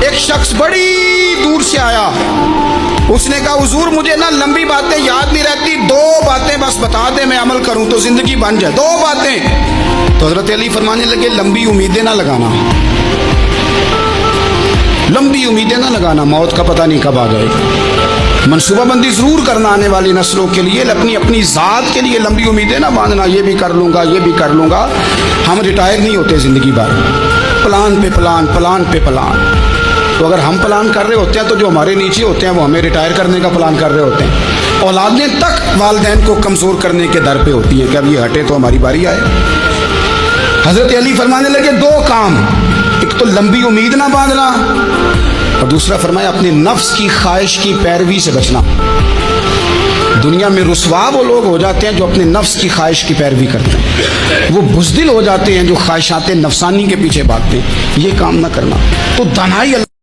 ایک شخص بڑی دور سے آیا, اس نے کہا حضور مجھے نا لمبی باتیں یاد نہیں رہتی, 2 باتیں بس بتا دیں میں عمل کروں تو زندگی بن جائے, 2 باتیں. تو حضرت علی فرمانے لگے لمبی امیدیں نہ لگانا, لمبی امیدیں نہ لگانا, موت کا پتہ نہیں کب آ جائے. منصوبہ بندی ضرور کرنا آنے والی نسلوں کے لیے, اپنی ذات کے لیے لمبی امیدیں نہ باندھنا, یہ بھی کر لوں گا یہ بھی کر لوں گا. ہم ریٹائر نہیں ہوتے زندگی بھر, پلان پہ پلان پلان پہ پلان. تو اگر ہم پلان کر رہے ہوتے ہیں تو جو ہمارے نیچے ہوتے ہیں وہ ہمیں ریٹائر کرنے کا پلان کر رہے ہوتے ہیں. اولادیں تک والدین کو کمزور کرنے کے در پہ ہوتی ہیں کہ اب یہ ہٹے تو ہماری باری آئے. حضرت علی فرمانے لگے 2 کام, ایک تو لمبی امید نہ باندھنا, اور دوسرا فرمایا اپنے نفس کی خواہش کی پیروی سے بچنا. دنیا میں رسوا وہ لوگ ہو جاتے ہیں جو اپنے نفس کی خواہش کی پیروی کرتے ہیں, وہ بزدل ہو جاتے ہیں جو خواہشات نفسانی کے پیچھے بھاگتے ہیں. یہ کام نہ کرنا. تو تنہائی